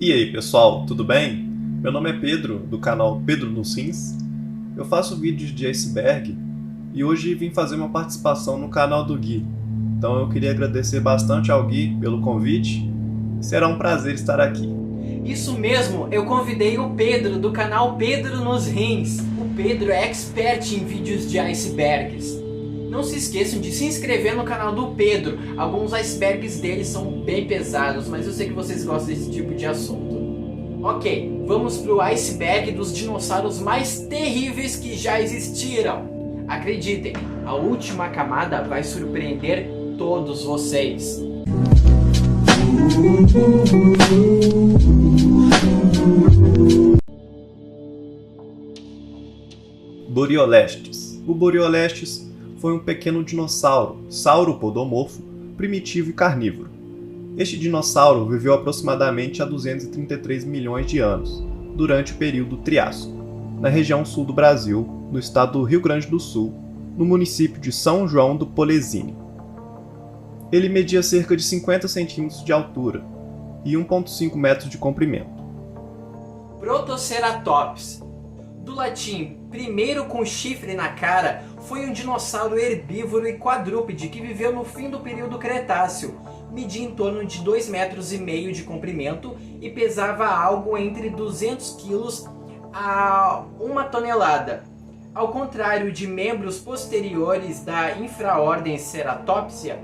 E aí pessoal, tudo bem? Meu nome é Pedro, do canal Pedro nos Rins. Eu faço vídeos de iceberg e hoje vim fazer uma participação no canal do Gui. Então eu queria agradecer bastante ao Gui pelo convite. Será um prazer estar aqui. Isso mesmo, eu convidei o Pedro do canal Pedro nos Rins. O Pedro é expert em vídeos de icebergs. Não se esqueçam de se inscrever no canal do Pedro. Alguns icebergs dele são bem pesados, mas eu sei que vocês gostam desse tipo de assunto. Ok, vamos pro iceberg dos dinossauros mais terríveis que já existiram. Acreditem, a última camada vai surpreender todos vocês. Boriolestes. O Boriolestes foi um pequeno dinossauro, sauropodomorfo, primitivo e carnívoro. Este dinossauro viveu aproximadamente há 233 milhões de anos, durante o período Triássico, na região sul do Brasil, no estado do Rio Grande do Sul, no município de São João do Polesine. Ele media cerca de 50 centímetros de altura e 1,5 metros de comprimento. Protoceratops. Do latim primeiro com chifre na cara, foi um dinossauro herbívoro e quadrúpede que viveu no fim do período Cretáceo. Media em torno de 2,5 metros de comprimento e pesava algo entre 200 kg a 1 tonelada. Ao contrário de membros posteriores da infraordem Ceratopsia,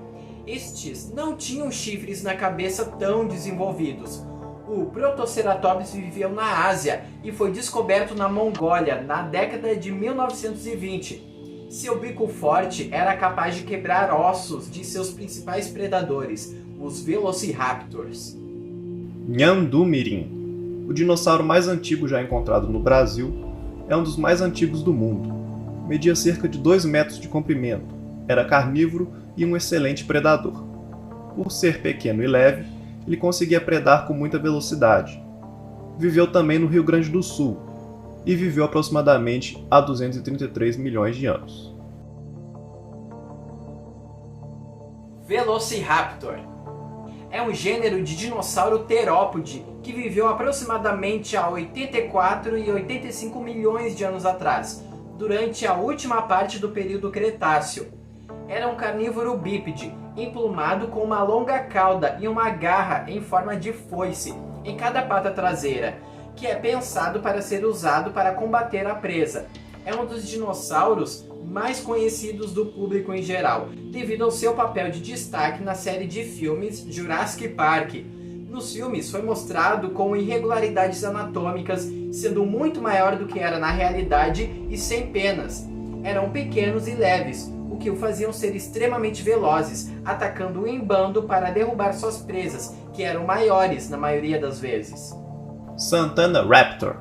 estes não tinham chifres na cabeça tão desenvolvidos. O Protoceratops viveu na Ásia e foi descoberto na Mongólia na década de 1920. Seu bico forte era capaz de quebrar ossos de seus principais predadores, os Velociraptors. Nhandumirim. O dinossauro mais antigo já encontrado no Brasil, é um dos mais antigos do mundo. Media cerca de 2 metros de comprimento, era carnívoro e um excelente predador. Por ser pequeno e leve, ele conseguia predar com muita velocidade. Viveu também no Rio Grande do Sul e viveu aproximadamente há 233 milhões de anos. Velociraptor é um gênero de dinossauro terópode que viveu aproximadamente há 84 e 85 milhões de anos atrás, durante a última parte do período Cretáceo. Era um carnívoro bípede, emplumado com uma longa cauda e uma garra em forma de foice em cada pata traseira, que é pensado para ser usado para combater a presa. É um dos dinossauros mais conhecidos do público em geral, devido ao seu papel de destaque na série de filmes Jurassic Park. Nos filmes foi mostrado com irregularidades anatômicas, sendo muito maior do que era na realidade e sem penas. Eram pequenos e leves, o que o faziam ser extremamente velozes, atacando em bando para derrubar suas presas, que eram maiores na maioria das vezes. Santana Raptor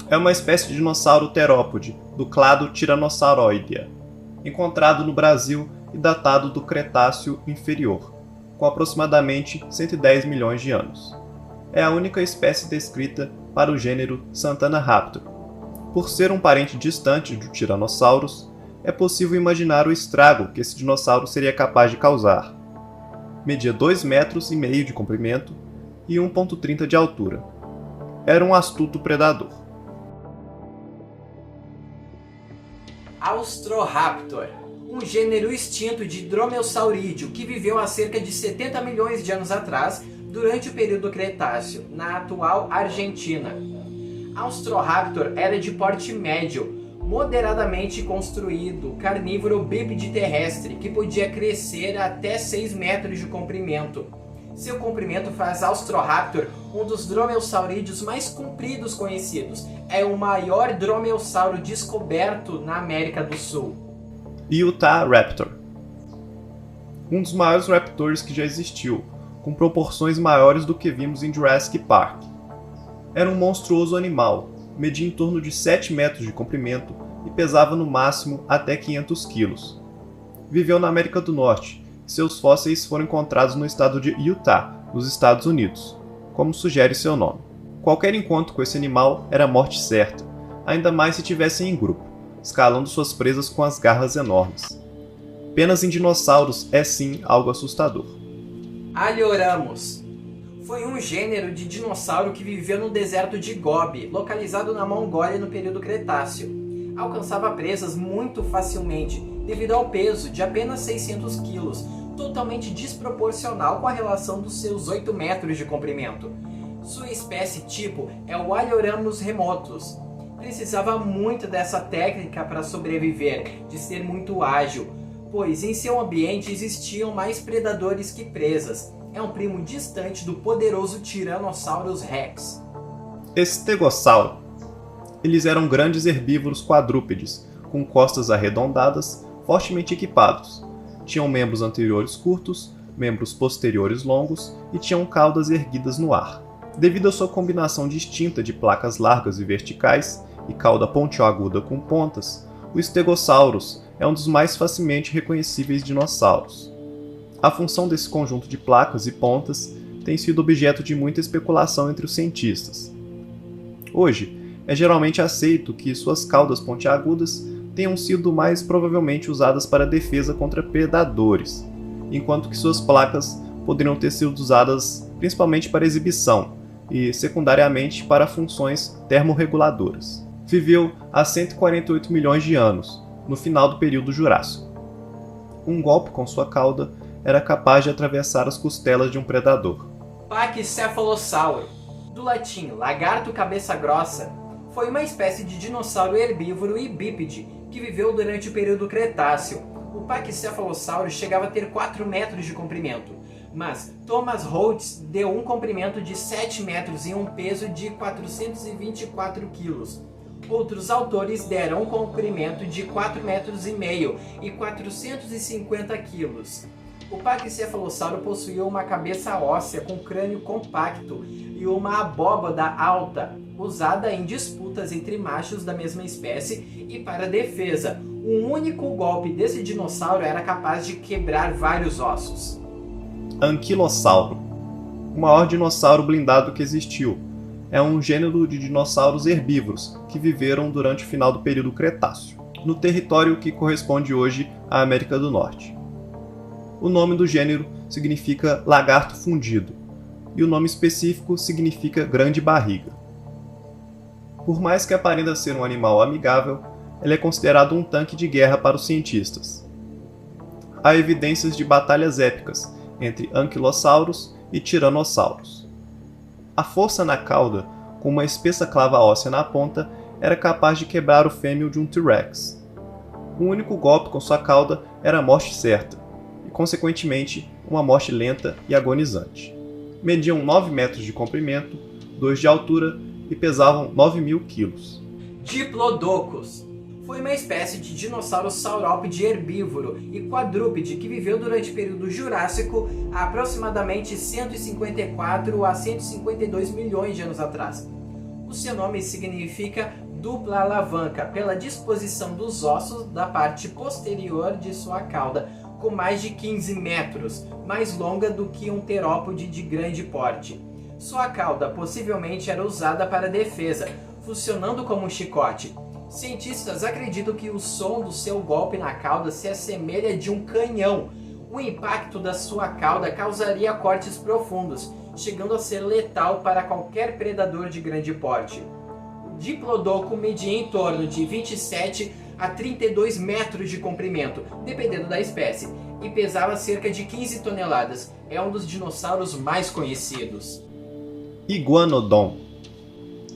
é uma espécie de dinossauro terópode do clado Tyrannosauroidea, encontrado no Brasil e datado do Cretáceo Inferior, com aproximadamente 110 milhões de anos. É a única espécie descrita para o gênero Santana Raptor. Por ser um parente distante do Tyrannosaurus, é possível imaginar o estrago que esse dinossauro seria capaz de causar. Media 2,5 metros de comprimento e 1,30 de altura. Era um astuto predador. Austroraptor, um gênero extinto de dromeossaurídeo que viveu há cerca de 70 milhões de anos atrás, durante o período Cretáceo, na atual Argentina. Austroraptor era de porte médio, moderadamente construído, carnívoro bípede terrestre, que podia crescer até 6 metros de comprimento. Seu comprimento faz Austroraptor um dos dromeossaurídeos mais compridos conhecidos. É o maior dromeossauro descoberto na América do Sul. Utahraptor, um dos maiores raptors que já existiu, com proporções maiores do que vimos em Jurassic Park. Era um monstruoso animal, media em torno de 7 metros de comprimento e pesava no máximo até 500 quilos. Viveu na América do Norte e seus fósseis foram encontrados no estado de Utah, nos Estados Unidos, como sugere seu nome. Qualquer encontro com esse animal era morte certa, ainda mais se tivessem em grupo, escalando suas presas com as garras enormes. Penas em dinossauros é sim algo assustador. Alhoramus foi um gênero de dinossauro que viveu no deserto de Gobi, localizado na Mongólia no período Cretáceo. Alcançava presas muito facilmente, devido ao peso de apenas 600 quilos, totalmente desproporcional com a relação dos seus 8 metros de comprimento. Sua espécie tipo é o Alioramus remotus. Precisava muito dessa técnica para sobreviver, de ser muito ágil, pois em seu ambiente existiam mais predadores que presas. É um primo distante do poderoso Tyrannosaurus Rex. Estegossauro. Eles eram grandes herbívoros quadrúpedes, com costas arredondadas, fortemente equipados. Tinham membros anteriores curtos, membros posteriores longos e tinham caudas erguidas no ar. Devido à sua combinação distinta de placas largas e verticais e cauda pontiaguda com pontas, o Stegosaurus é um dos mais facilmente reconhecíveis dinossauros. A função desse conjunto de placas e pontas tem sido objeto de muita especulação entre os cientistas. Hoje, é geralmente aceito que suas caudas pontiagudas tenham sido mais provavelmente usadas para defesa contra predadores, enquanto que suas placas poderiam ter sido usadas principalmente para exibição e, secundariamente, para funções termorreguladoras. Viveu há 148 milhões de anos, no final do período Jurássico. Um golpe com sua cauda era capaz de atravessar as costelas de um predador. Pachycephalossauro, do latim lagarto cabeça grossa, foi uma espécie de dinossauro herbívoro e bípede que viveu durante o período Cretáceo. O Pachycephalossauro chegava a ter 4 metros de comprimento, mas Thomas Holtz deu um comprimento de 7 metros e um peso de 424 quilos. Outros autores deram um comprimento de 4,5 metros e 450 quilos. O Pachycephalossauro possuía uma cabeça óssea com crânio compacto e uma abóbada alta, usada em disputas entre machos da mesma espécie e para defesa. Um único golpe desse dinossauro era capaz de quebrar vários ossos. Anquilossauro. O maior dinossauro blindado que existiu. É um gênero de dinossauros herbívoros que viveram durante o final do período Cretáceo, no território que corresponde hoje à América do Norte. O nome do gênero significa lagarto fundido, e o nome específico significa grande barriga. Por mais que aparenta ser um animal amigável, ele é considerado um tanque de guerra para os cientistas. Há evidências de batalhas épicas entre anquilossauros e tiranossauros. A força na cauda, com uma espessa clava óssea na ponta, era capaz de quebrar o fêmur de um T-Rex. Um único golpe com sua cauda era a morte certa, e consequentemente uma morte lenta e agonizante. Mediam 9 metros de comprimento, 2 de altura e pesavam 9.000 quilos. Diplodocus foi uma espécie de dinossauro saurópode herbívoro e quadrúpede que viveu durante o período Jurássico há aproximadamente 154 a 152 milhões de anos atrás. O seu nome significa dupla alavanca pela disposição dos ossos da parte posterior de sua cauda, com mais de 15 metros, mais longa do que um terópode de grande porte. Sua cauda possivelmente era usada para defesa, funcionando como um chicote. Cientistas acreditam que o som do seu golpe na cauda se assemelha de um canhão. O impacto da sua cauda causaria cortes profundos, chegando a ser letal para qualquer predador de grande porte. O Diplodocus media em torno de 27 a 32 metros de comprimento, dependendo da espécie, e pesava cerca de 15 toneladas. É um dos dinossauros mais conhecidos. Iguanodon.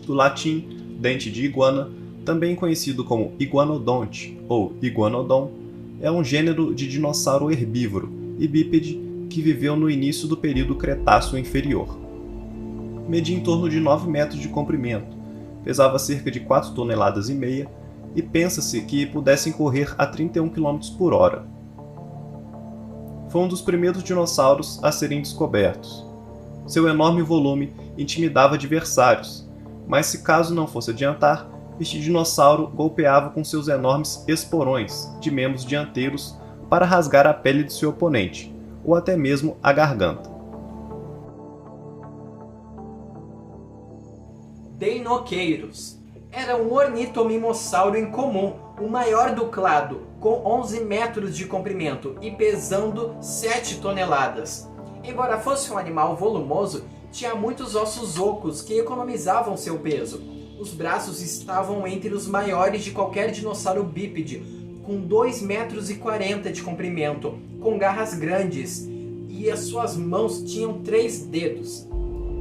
Do latim, dente de iguana, também conhecido como iguanodonte ou iguanodon, é um gênero de dinossauro herbívoro e bípede que viveu no início do período Cretáceo inferior. Media em torno de 9 metros de comprimento, pesava cerca de 4,5 toneladas e pensa-se que pudessem correr a 31 km por hora. Foi um dos primeiros dinossauros a serem descobertos. Seu enorme volume intimidava adversários, mas se caso não fosse adiantar, este dinossauro golpeava com seus enormes esporões de membros dianteiros para rasgar a pele de seu oponente, ou até mesmo a garganta. Deinoqueiros era um ornitomimossauro incomum, o maior do clado, com 11 metros de comprimento e pesando 7 toneladas. Embora fosse um animal volumoso, Tinha muitos ossos ocos que economizavam seu peso. Os braços estavam entre os maiores de qualquer dinossauro bípede, com 2,40 metros de comprimento, com garras grandes, e as suas mãos tinham 3 dedos.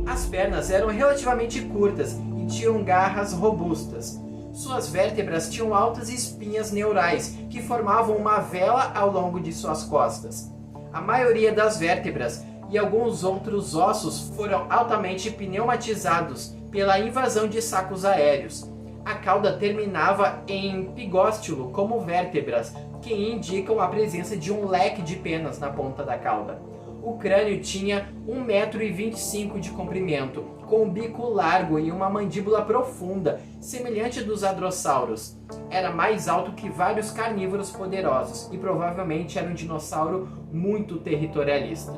As pernas eram relativamente curtas e tinham garras robustas. Suas vértebras tinham altas espinhas neurais que formavam uma vela ao longo de suas costas. A maioria das vértebras e alguns outros ossos foram altamente pneumatizados pela invasão de sacos aéreos. A cauda terminava em pigóstilo como vértebras, que indicam a presença de um leque de penas na ponta da cauda. O crânio tinha 1,25 metro de comprimento, com um bico largo e uma mandíbula profunda, semelhante dos hadrossauros. Era mais alto que vários carnívoros poderosos e provavelmente era um dinossauro muito territorialista.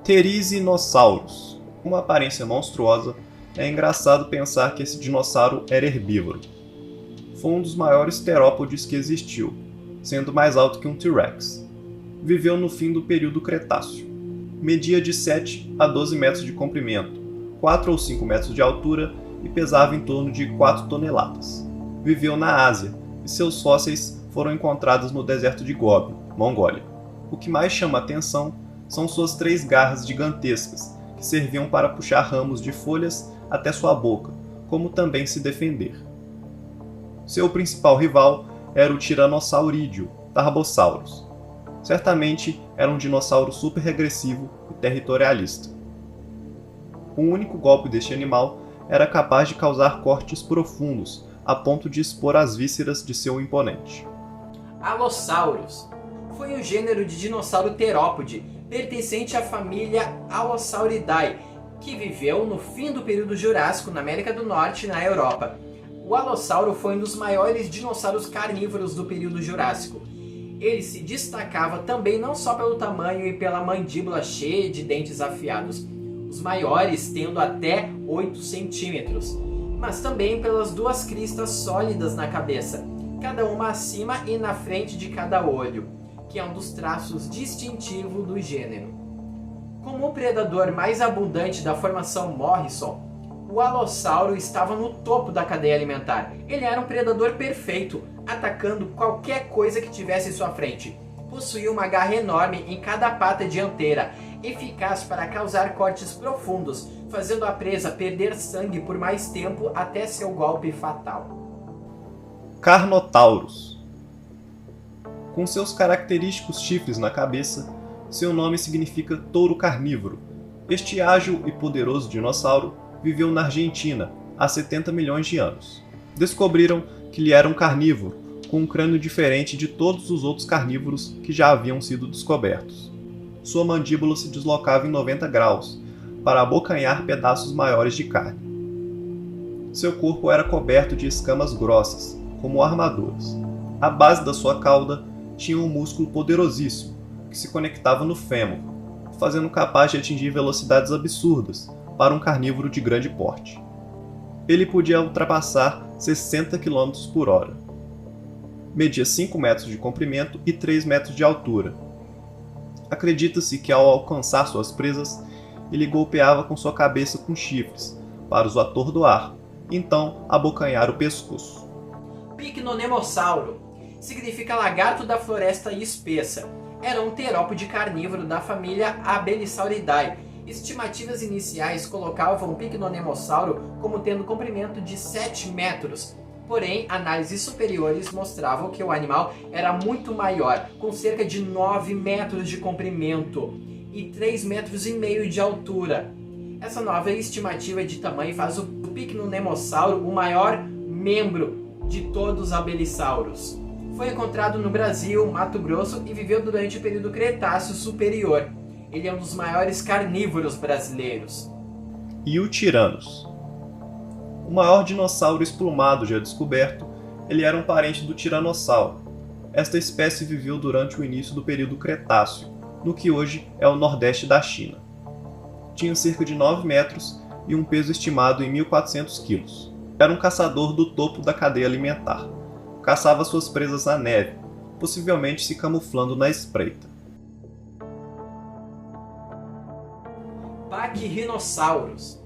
Therizinosaurus. Uma aparência monstruosa, é engraçado pensar que esse dinossauro era herbívoro. Foi um dos maiores terópodes que existiu, sendo mais alto que um T-Rex. Viveu no fim do período Cretáceo. Media de 7 a 12 metros de comprimento, 4 ou 5 metros de altura e pesava em torno de 4 toneladas. Viveu na Ásia e seus fósseis foram encontrados no deserto de Gobi, Mongólia. O que mais chama a atenção são suas 3 garras gigantescas, que serviam para puxar ramos de folhas até sua boca, como também se defender. Seu principal rival era o Tiranosaurídeo, Tarbosaurus. Certamente era um dinossauro super regressivo e territorialista. O único golpe deste animal era capaz de causar cortes profundos, a ponto de expor as vísceras de seu imponente. Allosaurus foi um gênero de dinossauro terópode, pertencente à família Allosauridae, que viveu no fim do período Jurássico na América do Norte e na Europa. O Allosauro foi um dos maiores dinossauros carnívoros do período Jurássico. Ele se destacava também não só pelo tamanho e pela mandíbula cheia de dentes afiados, os maiores tendo até 8 centímetros, mas também pelas 2 cristas sólidas na cabeça, cada uma acima e na frente de cada olho, que é um dos traços distintivos do gênero. Como o predador mais abundante da formação Morrison, o Allosauro estava no topo da cadeia alimentar. Ele era um predador perfeito, atacando qualquer coisa que tivesse em sua frente. Possuía uma garra enorme em cada pata dianteira, eficaz para causar cortes profundos, fazendo a presa perder sangue por mais tempo até seu golpe fatal. Carnotaurus. Com seus característicos chifres na cabeça, seu nome significa touro carnívoro. Este ágil e poderoso dinossauro viveu na Argentina há 70 milhões de anos. Descobriram que ele era um carnívoro, com um crânio diferente de todos os outros carnívoros que já haviam sido descobertos. Sua mandíbula se deslocava em 90 graus, para abocanhar pedaços maiores de carne. Seu corpo era coberto de escamas grossas, como armaduras. A base da sua cauda tinha um músculo poderosíssimo, que se conectava no fêmur, fazendo capaz de atingir velocidades absurdas para um carnívoro de grande porte. Ele podia ultrapassar 60 km por hora. Media 5 metros de comprimento e 3 metros de altura. Acredita-se que ao alcançar suas presas, ele golpeava com sua cabeça com chifres, para os atordoar, e então abocanhar o pescoço. Pycnonemossauro significa lagarto da floresta espessa. Era um terópode carnívoro da família Abelisauridae. Estimativas iniciais colocavam o Pycnonemossauro como tendo comprimento de 7 metros. Porém, análises superiores mostravam que o animal era muito maior, com cerca de 9 metros de comprimento e 3,5 metros de altura. Essa nova estimativa de tamanho faz o Pycnonemossauro o maior membro de todos os abelissauros. Foi encontrado no Brasil, Mato Grosso e viveu durante o período Cretáceo Superior. Ele é um dos maiores carnívoros brasileiros. E o Tiranos? O maior dinossauro esplumado já descoberto, ele era um parente do tiranossauro. Esta espécie viveu durante o início do período Cretáceo, no que hoje é o nordeste da China. Tinha cerca de 9 metros e um peso estimado em 1.400 quilos. Era um caçador do topo da cadeia alimentar. Caçava suas presas na neve, possivelmente se camuflando na espreita. Pachyrhinosaurus.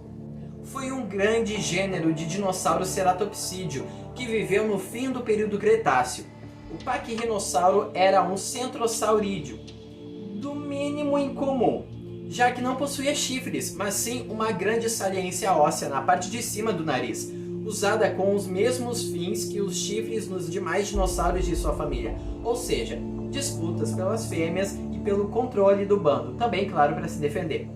Foi um grande gênero de dinossauro ceratopsídeo que viveu no fim do período Cretáceo. O Pachyrhinossauro era um centrosaurídeo, do mínimo incomum, já que não possuía chifres, mas sim uma grande saliência óssea na parte de cima do nariz, usada com os mesmos fins que os chifres nos demais dinossauros de sua família, ou seja, disputas pelas fêmeas e pelo controle do bando, também claro para se defender.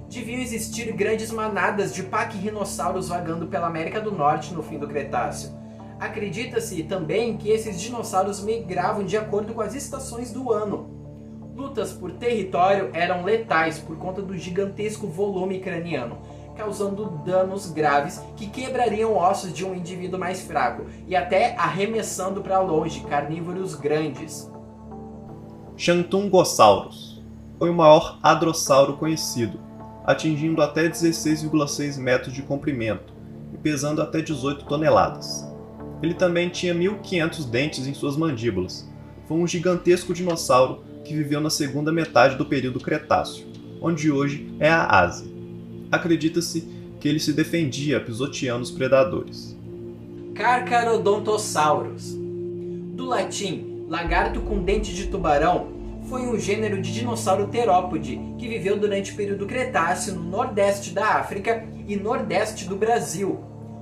Deviam existir grandes manadas de pachyrhinossauros vagando pela América do Norte no fim do Cretáceo. Acredita-se também que esses dinossauros migravam de acordo com as estações do ano. Lutas por território eram letais por conta do gigantesco volume craniano, causando danos graves que quebrariam ossos de um indivíduo mais fraco e até arremessando para longe carnívoros grandes. Xantungossaurus foi o maior hadrossauro conhecido, atingindo até 16,6 metros de comprimento e pesando até 18 toneladas. Ele também tinha 1.500 dentes em suas mandíbulas. Foi um gigantesco dinossauro que viveu na segunda metade do período Cretáceo, onde hoje é a Ásia. Acredita-se que ele se defendia pisoteando os predadores. Carcharodontosaurus. Do latim, lagarto com dente de tubarão, foi um gênero de dinossauro terópode que viveu durante o período Cretáceo no nordeste da África e nordeste do Brasil.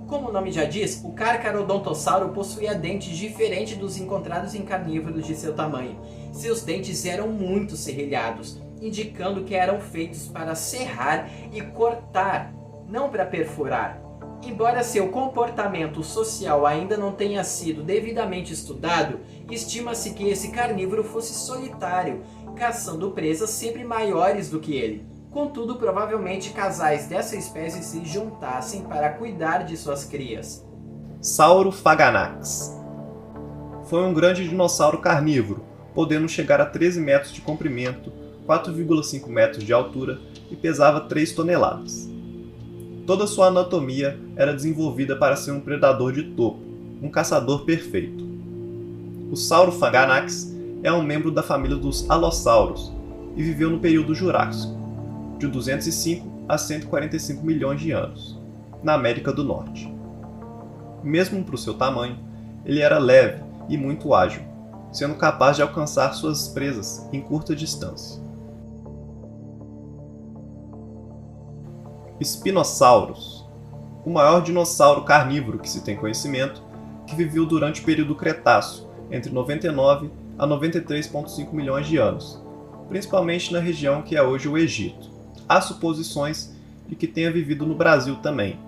Como o nome já diz, o Carcharodontossauro possuía dentes diferentes dos encontrados em carnívoros de seu tamanho. Seus dentes eram muito serrilhados, indicando que eram feitos para serrar e cortar, não para perfurar. Embora seu comportamento social ainda não tenha sido devidamente estudado, estima-se que esse carnívoro fosse solitário, caçando presas sempre maiores do que ele. Contudo, provavelmente casais dessa espécie se juntassem para cuidar de suas crias. Saurophaganax foi um grande dinossauro carnívoro, podendo chegar a 13 metros de comprimento, 4,5 metros de altura e pesava 3 toneladas. Toda sua anatomia era desenvolvida para ser um predador de topo, um caçador perfeito. O Saurophaganax é um membro da família dos alossauros e viveu no período Jurássico, de 205 a 145 milhões de anos, na América do Norte. Mesmo para o seu tamanho, ele era leve e muito ágil, sendo capaz de alcançar suas presas em curta distância. Spinosaurus, o maior dinossauro carnívoro que se tem conhecimento, que viveu durante o período Cretáceo, entre 99 a 93,5 milhões de anos, principalmente na região que é hoje o Egito. Há suposições de que tenha vivido no Brasil também.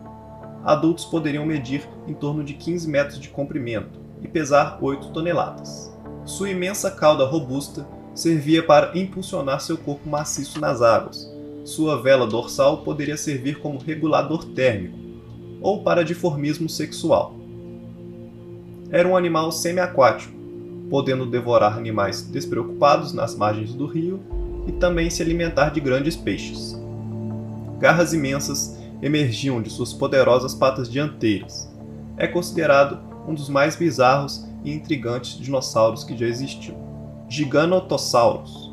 Adultos poderiam medir em torno de 15 metros de comprimento e pesar 8 toneladas. Sua imensa cauda robusta servia para impulsionar seu corpo maciço nas águas. Sua vela dorsal poderia servir como regulador térmico ou para dimorfismo sexual. Era um animal semiaquático, podendo devorar animais despreocupados nas margens do rio e também se alimentar de grandes peixes. Garras imensas emergiam de suas poderosas patas dianteiras. É considerado um dos mais bizarros e intrigantes dinossauros que já existiu. Giganotosaurus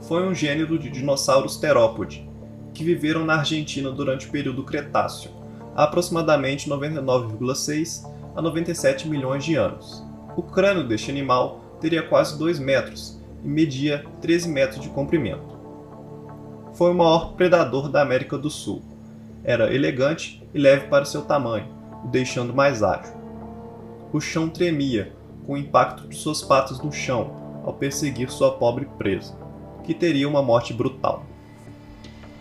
foi um gênero de dinossauros terópode que viveram na Argentina durante o período Cretáceo, há aproximadamente 99,6 a 97 milhões de anos. O crânio deste animal teria quase 2 metros e media 13 metros de comprimento. Foi o maior predador da América do Sul. Era elegante e leve para seu tamanho, o deixando mais ágil. O chão tremia com o impacto de suas patas no chão ao perseguir sua pobre presa, que teria uma morte brutal.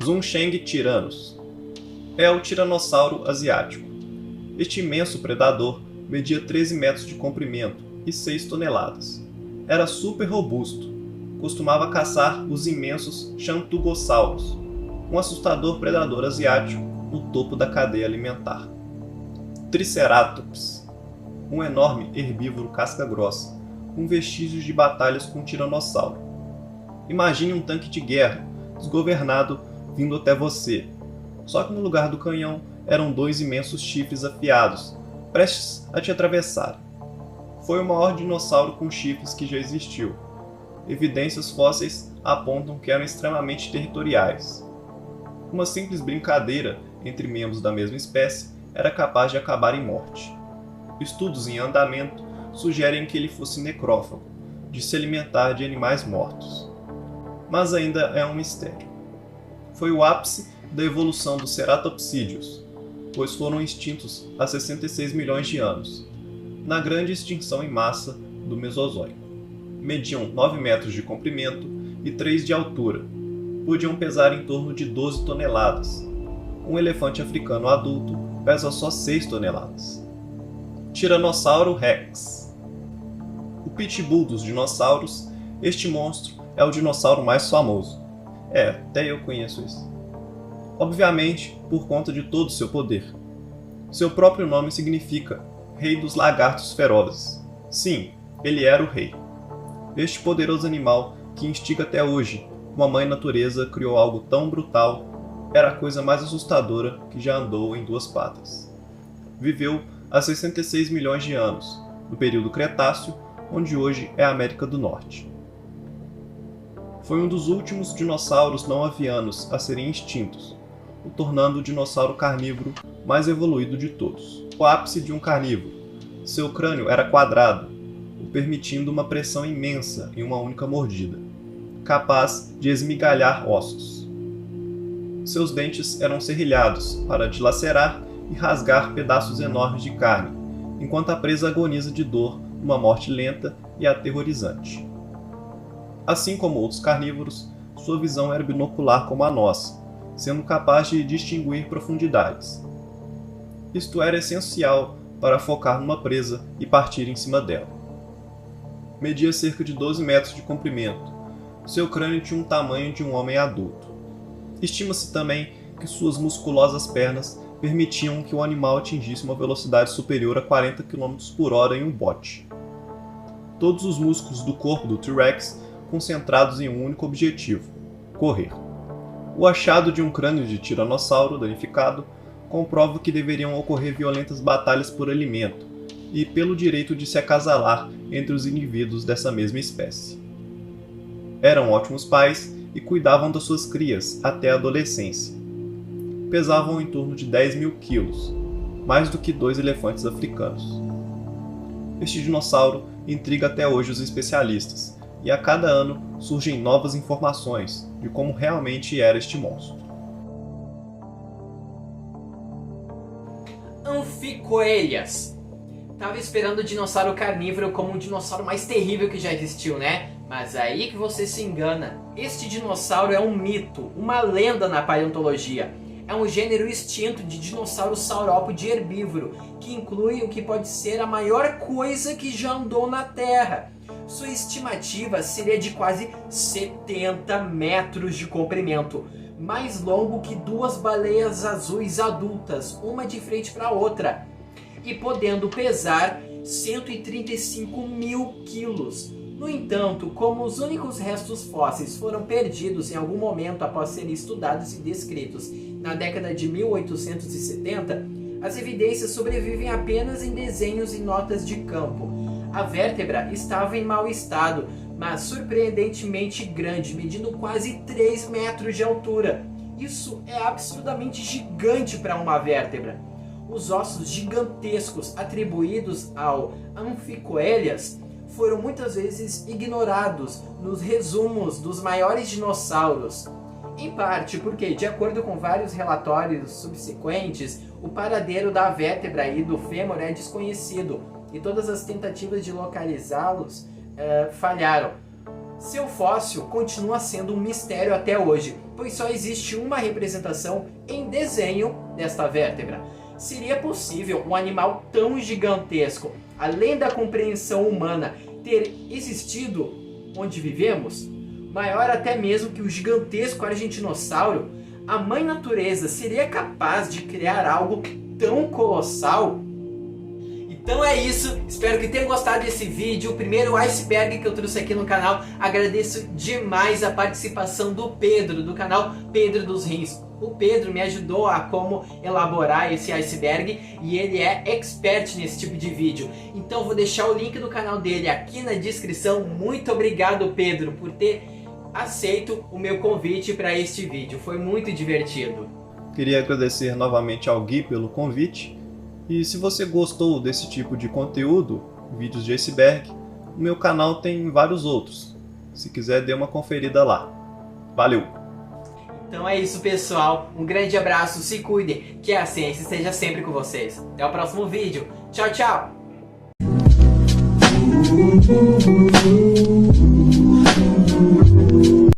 Zuncheng Tyrannus é o tiranossauro asiático. Este imenso predador media 13 metros de comprimento e 6 toneladas. Era super robusto. Costumava caçar os imensos Xanthugosaurus, um assustador predador asiático no topo da cadeia alimentar. Triceratops, um enorme herbívoro casca-grossa, com vestígios de batalhas com um tiranossauro. Imagine um tanque de guerra, desgovernado, vindo até você. Só que no lugar do canhão eram 2 imensos chifres afiados, prestes a te atravessar. Foi o maior dinossauro com chifres que já existiu. Evidências fósseis apontam que eram extremamente territoriais. Uma simples brincadeira entre membros da mesma espécie era capaz de acabar em morte. Estudos em andamento sugerem que ele fosse necrófago, de se alimentar de animais mortos. Mas ainda é um mistério. Foi o ápice da evolução dos ceratopsídeos, pois foram extintos há 66 milhões de anos, na grande extinção em massa do Mesozoico. Mediam 9 metros de comprimento e 3 de altura. Podiam pesar em torno de 12 toneladas. Um elefante africano adulto pesa só 6 toneladas. Tiranossauro Rex. O pitbull dos dinossauros, este monstro é o dinossauro mais famoso. Até eu conheço isso. Obviamente, por conta de todo o seu poder. Seu próprio nome significa Rei dos Lagartos Ferozes. Sim, ele era o rei. Este poderoso animal, que instiga até hoje, como a mãe natureza criou algo tão brutal, era a coisa mais assustadora que já andou em 2 patas. Viveu há 66 milhões de anos, no período Cretáceo, onde hoje é a América do Norte. Foi um dos últimos dinossauros não avianos a serem extintos, o tornando o dinossauro carnívoro mais evoluído de todos. O ápice de um carnívoro. Seu crânio era quadrado, o permitindo uma pressão imensa em uma única mordida, capaz de esmigalhar ossos. Seus dentes eram serrilhados para dilacerar e rasgar pedaços enormes de carne, enquanto a presa agoniza de dor numa morte lenta e aterrorizante. Assim como outros carnívoros, sua visão era binocular como a nossa, sendo capaz de distinguir profundidades. Isto era essencial para focar numa presa e partir em cima dela. Media cerca de 12 metros de comprimento. Seu crânio tinha um tamanho de um homem adulto. Estima-se também que suas musculosas pernas permitiam que o animal atingisse uma velocidade superior a 40 km por hora em um bote. Todos os músculos do corpo do T-Rex concentrados em um único objetivo: correr. O achado de um crânio de tiranossauro danificado comprova que deveriam ocorrer violentas batalhas por alimento e pelo direito de se acasalar entre os indivíduos dessa mesma espécie. Eram ótimos pais e cuidavam das suas crias até a adolescência. Pesavam em torno de 10 mil quilos, mais do que 2 elefantes africanos. Este dinossauro intriga até hoje os especialistas, e a cada ano surgem novas informações de como realmente era este monstro. Anficoelhas. Tava esperando o dinossauro carnívoro como o dinossauro mais terrível que já existiu, né? Mas aí que você se engana. Este dinossauro é um mito, uma lenda na paleontologia. É um gênero extinto de dinossauro saurópode herbívoro, que inclui o que pode ser a maior coisa que já andou na Terra. Sua estimativa seria de quase 70 metros de comprimento, mais longo que 2 baleias azuis adultas, uma de frente para a outra, e podendo pesar 135 mil quilos. No entanto, como os únicos restos fósseis foram perdidos em algum momento após serem estudados e descritos na década de 1870, as evidências sobrevivem apenas em desenhos e notas de campo. A vértebra estava em mau estado, mas surpreendentemente grande, medindo quase 3 metros de altura. Isso é absurdamente gigante para uma vértebra. Os ossos gigantescos atribuídos ao Anficoelhas foram muitas vezes ignorados nos resumos dos maiores dinossauros. Em parte porque, de acordo com vários relatórios subsequentes, o paradeiro da vértebra e do fêmur é desconhecido, e todas as tentativas de localizá-los falharam. Seu fóssil continua sendo um mistério até hoje, pois só existe uma representação em desenho desta vértebra. Seria possível um animal tão gigantesco, além da compreensão humana, ter existido onde vivemos? Maior até mesmo que o gigantesco argentinossauro, a mãe natureza seria capaz de criar algo tão colossal? Então é isso, espero que tenham gostado desse vídeo, o primeiro iceberg que eu trouxe aqui no canal. Agradeço demais a participação do Pedro, do canal Pedro dos Rins. O Pedro me ajudou a como elaborar esse iceberg e ele é expert nesse tipo de vídeo. Então vou deixar o link do canal dele aqui na descrição. Muito obrigado, Pedro, por ter aceito o meu convite para este vídeo, foi muito divertido. Queria agradecer novamente ao Gui pelo convite. E se você gostou desse tipo de conteúdo, vídeos de iceberg, o meu canal tem vários outros. Se quiser, dê uma conferida lá. Valeu! Então é isso, pessoal. Um grande abraço, se cuidem, que a ciência esteja sempre com vocês. Até o próximo vídeo. Tchau, tchau!